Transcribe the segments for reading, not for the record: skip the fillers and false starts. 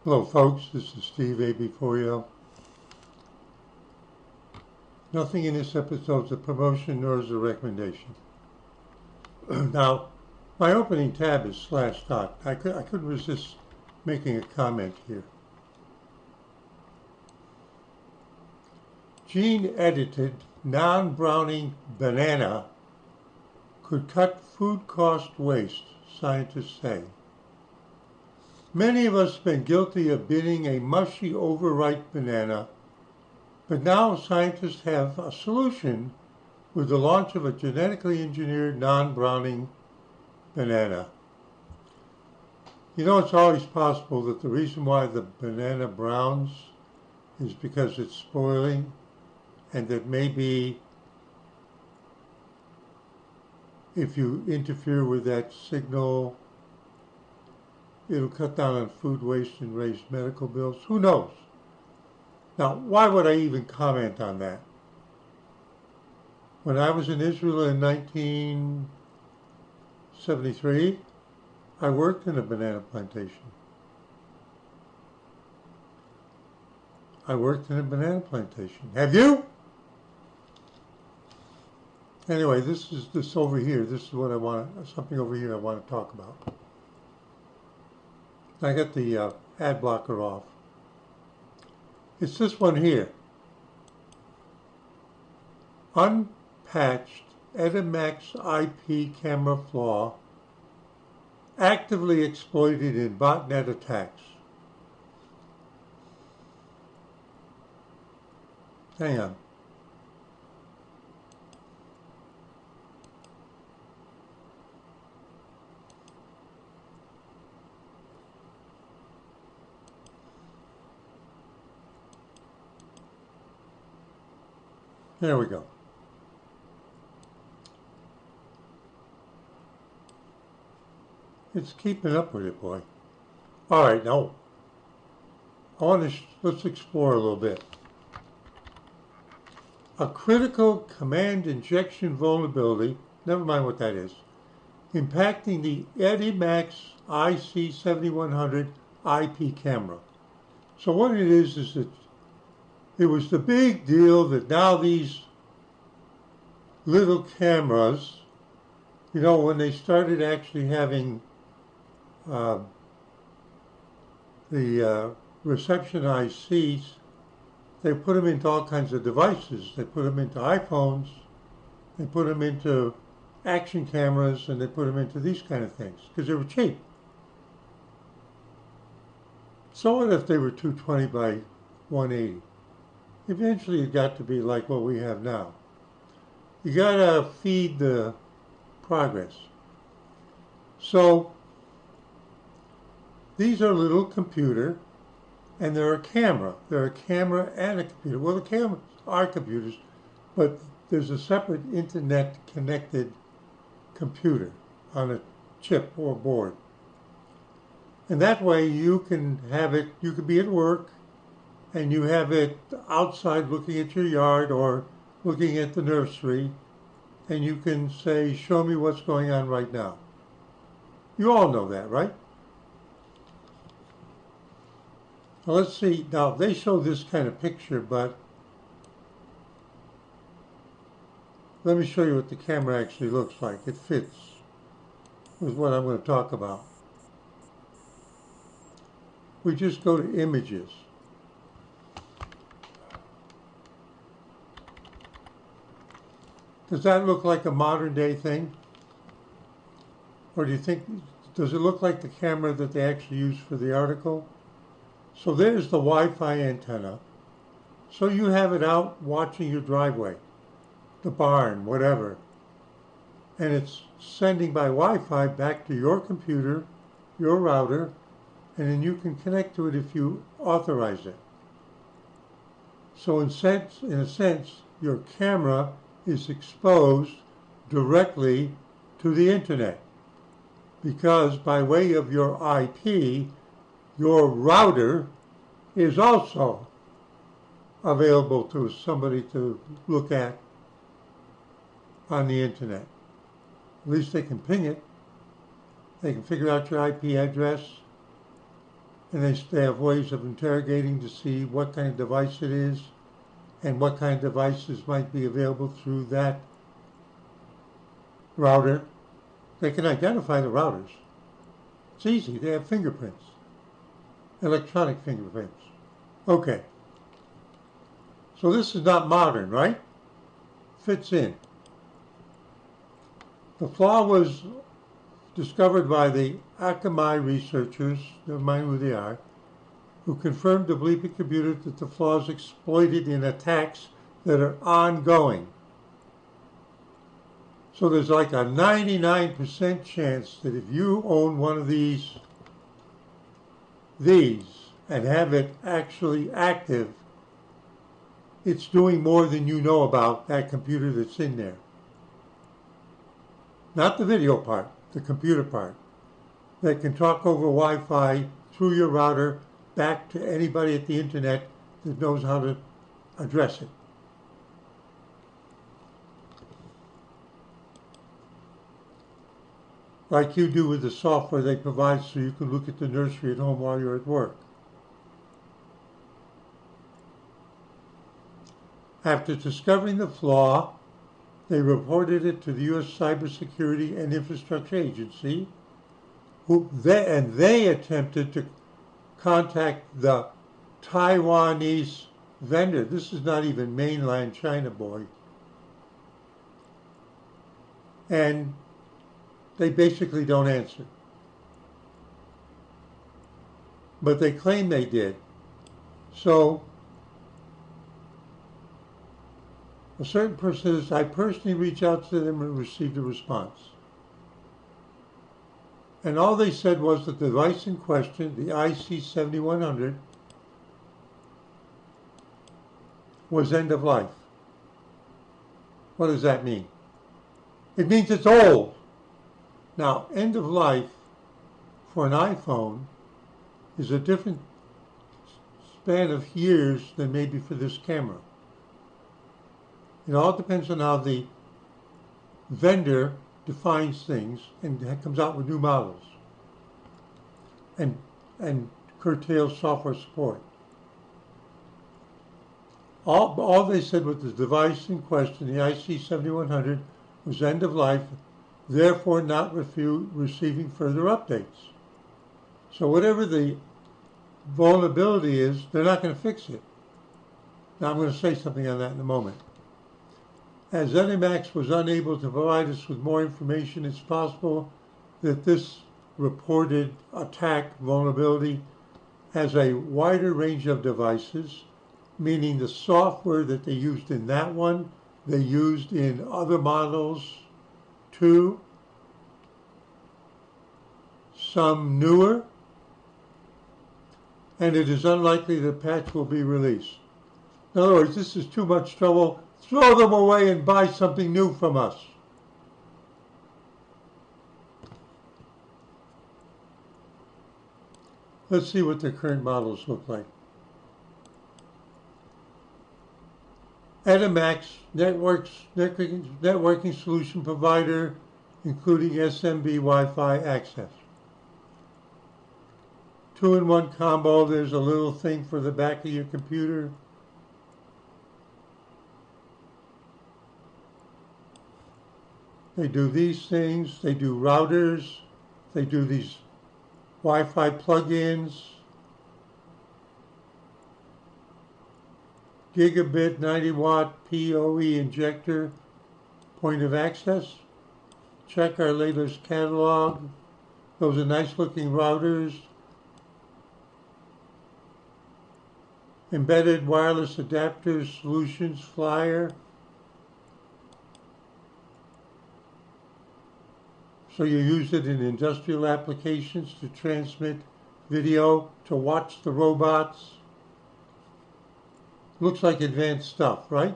Hello folks, this is Steve AB4L. Nothing in this episode is a promotion nor is a recommendation. Now, my opening tab is /dot. I couldn't resist making a comment here. Gene-edited, non-browning banana could cut food cost waste, scientists say. Many of us have been guilty of bidding a mushy, overripe banana, but now scientists have a solution with the launch of a genetically engineered non-browning banana. You know, it's always possible that the reason why the banana browns is because it's spoiling, and that maybe if you interfere with that signal, it'll cut down on food waste and raise medical bills. Who knows? Now, why would I even comment on that? When I was in Israel in 1973, I worked in a banana plantation. Have you? Anyway, this over here. This is what I want, something over here I want to talk about. I got the ad blocker off. It's this one here. Unpatched Edimax IP camera flaw actively exploited in botnet attacks. Hang on. There we go. It's keeping up with it, boy. All right, now let's explore a little bit. A critical command injection vulnerability, never mind what that is, impacting the Edimax IC7100 IP camera. So what it is that it was the big deal that now these little cameras, you know, when they started actually having the reception ICs, they put them into all kinds of devices. They put them into iPhones, they put them into action cameras, and they put them into these kind of things because they were cheap. So what if they were 220 by 180? Eventually it got to be like what we have now. You gotta feed the progress. So these are a little computer, and they're a camera. They're a camera and a computer. Well, the cameras are computers, but there's a separate internet connected computer on a chip or board. And that way you can have it, you could be at work, and you have it outside looking at your yard or looking at the nursery, and you can say, show me what's going on right now. You all know that, right? Well, let's see. Now, they show this kind of picture, but let me show you what the camera actually looks like. It fits with what I'm going to talk about. We just go to images. Does that look like a modern day thing? Or do you think, does it look like the camera that they actually used for the article? So there's the Wi-Fi antenna. So you have it out watching your driveway, the barn, whatever. And it's sending by Wi-Fi back to your computer, your router, and then you can connect to it if you authorize it. So in a sense, your camera is exposed directly to the internet, because by way of your IP, your router is also available to somebody to look at on the internet. At least they can ping it. They can figure out your IP address, and they have ways of interrogating to see what kind of device it is and what kind of devices might be available through that router. They can identify the routers. It's easy. They have fingerprints, electronic fingerprints. Okay. So this is not modern, right? Fits in. The flaw was discovered by the Akamai researchers, never mind who they are, who confirmed to Bleeping Computer that the flaw is exploited in attacks that are ongoing. So there's like a 99% chance that if you own one of these and have it actually active, it's doing more than you know about that computer that's in there. Not the video part, the computer part. That can talk over Wi-Fi through your router back to anybody at the internet that knows how to address it. Like you do with the software they provide so you can look at the nursery at home while you're at work. After discovering the flaw, they reported it to the U.S. Cybersecurity and Infrastructure Agency, they attempted to contact the Taiwanese vendor. This is not even mainland China, boy. And they basically don't answer. But they claim they did. So a certain person says, I personally reached out to them and received a response. And all they said was that the device in question, the IC7100, was end of life. What does that mean? It means it's old. Now, end of life for an iPhone is a different span of years than maybe for this camera. It all depends on how the vendor defines things and comes out with new models and curtails software support. All they said was the device in question, the IC7100, was end of life, therefore not receiving further updates. So whatever the vulnerability is, they're not going to fix it. Now I'm going to say something on that in a moment. As ZeniMax was unable to provide us with more information, it's possible that this reported attack vulnerability has a wider range of devices, meaning the software that they used in that one, they used in other models too, some newer, and it is unlikely the patch will be released. In other words, this is too much trouble. Throw them away and buy something new from us. Let's see what the current models look like. ZeniMax networking solution provider, including SMB Wi-Fi access. 2-in-1 combo. There's a little thing for the back of your computer. They do these things, they do routers, they do these Wi-Fi plugins, gigabit 90-watt PoE injector, point of access. Check our latest catalog. Those are nice looking routers. Embedded wireless adapters, solutions, flyer. So you use it in industrial applications to transmit video, to watch the robots. Looks like advanced stuff, right?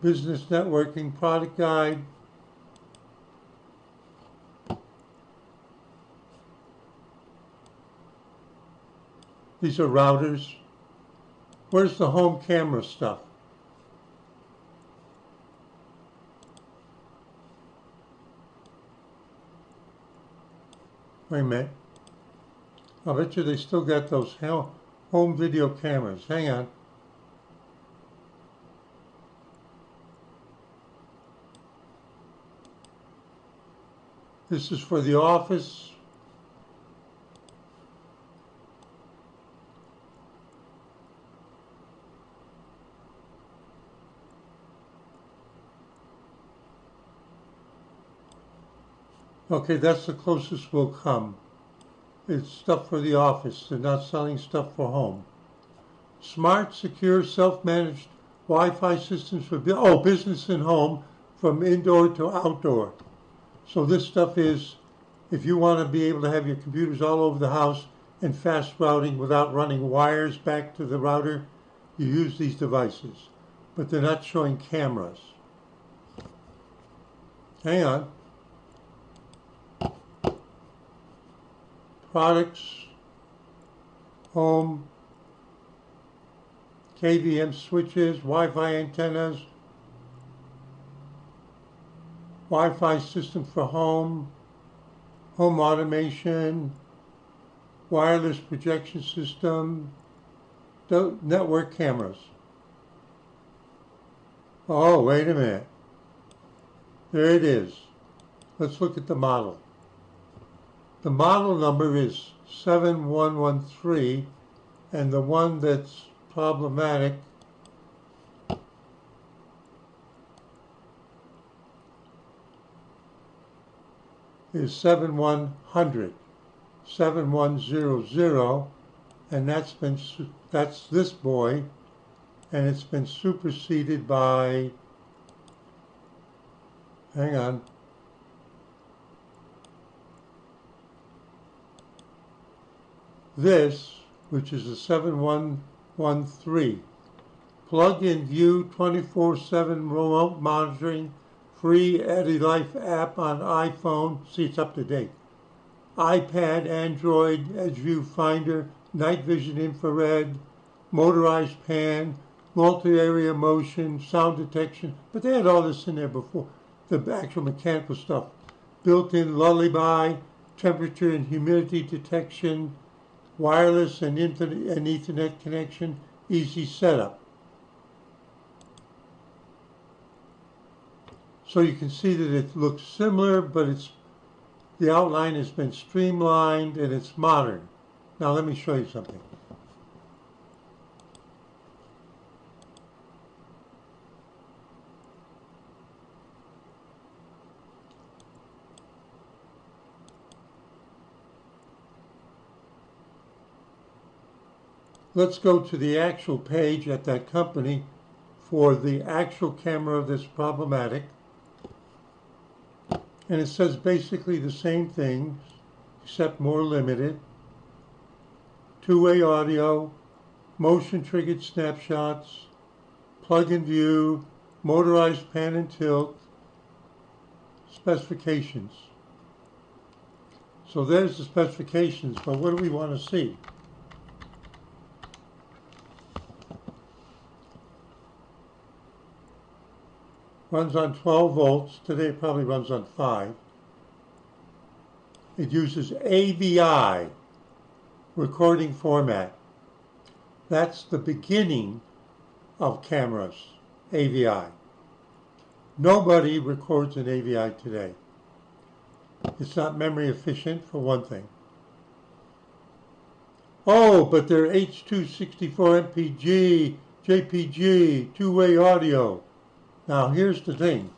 Business networking product guide. These are routers. Where's the home camera stuff? Wait a minute. I bet you they still got those home video cameras. Hang on. This is for the office. Okay, that's the closest we'll come. It's stuff for the office. They're not selling stuff for home. Smart, secure, self-managed Wi-Fi systems for business and home from indoor to outdoor. So this stuff is, if you want to be able to have your computers all over the house and fast routing without running wires back to the router, you use these devices. But they're not showing cameras. Hang on. Products, home, KVM switches, Wi-Fi antennas, Wi-Fi system for home, home automation, wireless projection system, network cameras. Oh, wait a minute. There it is. Let's look at the model. The model number is 7113, and the one that's problematic is 7100, 7100, and that's this boy, and it's been superseded by, hang on, this, which is a 7113. Plug-in view 24/7 remote monitoring, free EdiLife app on iPhone, see it's up to date, iPad, Android, Edge Viewfinder, night vision infrared, motorized pan, multi-area motion, sound detection, but they had all this in there before, the actual mechanical stuff. Built-in lullaby, temperature and humidity detection, wireless and Ethernet connection, easy setup. So you can see that it looks similar, but the outline has been streamlined and it's modern. Now let me show you something. Let's go to the actual page at that company for the actual camera that's problematic. And it says basically the same things, except more limited. Two-way audio, motion-triggered snapshots, plug-in view, motorized pan and tilt, specifications. So there's the specifications, but what do we want to see? Runs on 12 volts. Today it probably runs on 5. It uses AVI, recording format. That's the beginning of cameras, AVI. Nobody records in AVI today. It's not memory efficient, for one thing. Oh, but they're H.264 MPG, JPG, two-way audio. Now here's the thing.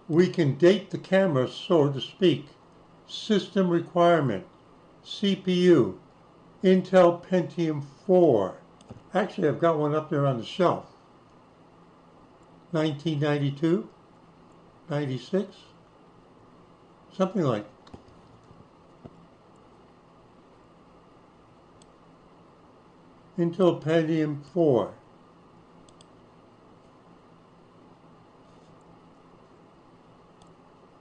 We can date the camera, so to speak. System requirement, CPU, Intel Pentium 4. Actually, I've got one up there on the shelf. 1992, 96, something like. Intel Pentium 4.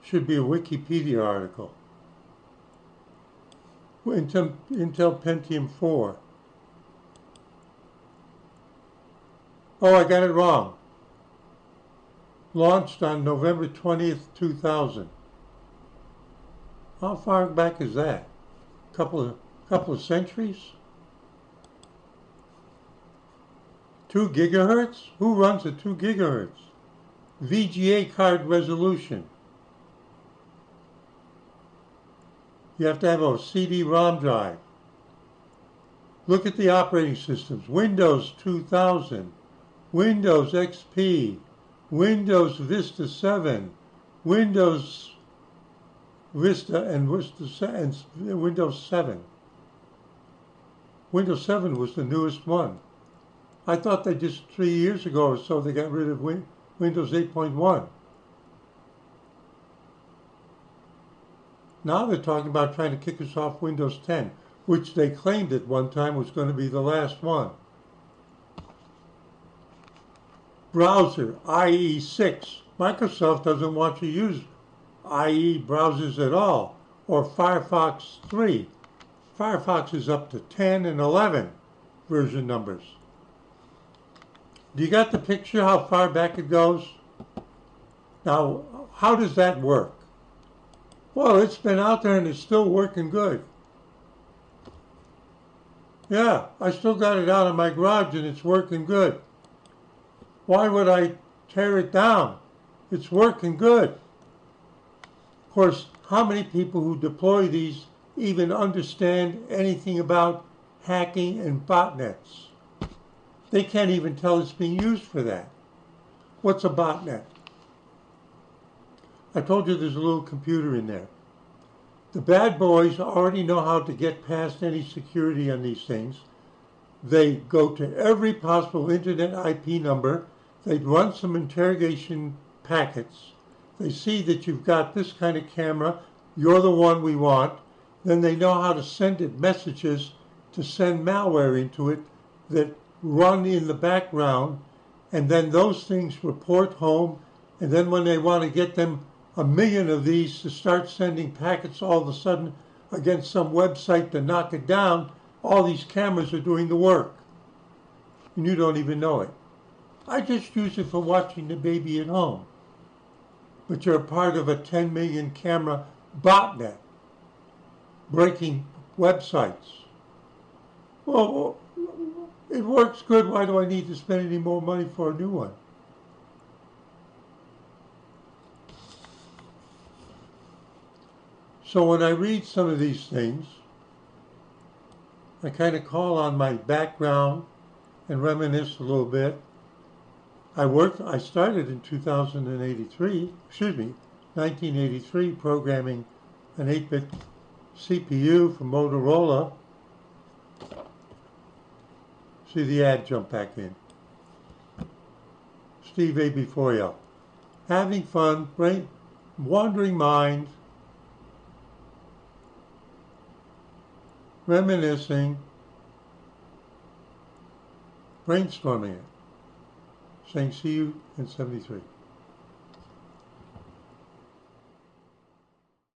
Should be a Wikipedia article. Intel Pentium 4. Oh, I got it wrong. Launched on November 20th, 2000. How far back is that? Couple of centuries? 2 gigahertz? Who runs at 2 gigahertz? VGA card resolution. You have to have a CD-ROM drive. Look at the operating systems. Windows 2000, Windows XP, Windows Vista 7, Windows Vista and Windows 7. Windows 7 was the newest one. I thought they just 3 years ago or so they got rid of Windows 8.1. Now they're talking about trying to kick us off Windows 10, which they claimed at one time was going to be the last one. Browser, IE6. Microsoft doesn't want you to use IE browsers at all, or Firefox 3. Firefox is up to 10 and 11 version numbers. Do you got the picture how far back it goes? Now, how does that work? Well, it's been out there and it's still working good. Yeah, I still got it out of my garage and it's working good. Why would I tear it down? It's working good. Of course, how many people who deploy these even understand anything about hacking and botnets? They can't even tell it's being used for that. What's a botnet? I told you there's a little computer in there. The bad boys already know how to get past any security on these things. They go to every possible internet IP number. They run some interrogation packets. They see that you've got this kind of camera. You're the one we want. Then they know how to send it messages to send malware into it that run in the background. And then those things report home. And then when they want to get them 1 million of these to start sending packets all of a sudden against some website to knock it down, all these cameras are doing the work. And you don't even know it. I just use it for watching the baby at home. But you're a part of a 10 million camera botnet breaking websites. Well, it works good. Why do I need to spend any more money for a new one? So when I read some of these things, I kind of call on my background and reminisce a little bit. I started in 1983, programming an 8-bit CPU from Motorola. See the ad jump back in. Steve A. before you. Having fun, wandering mind, reminiscing, brainstorming it, saying see you in 73.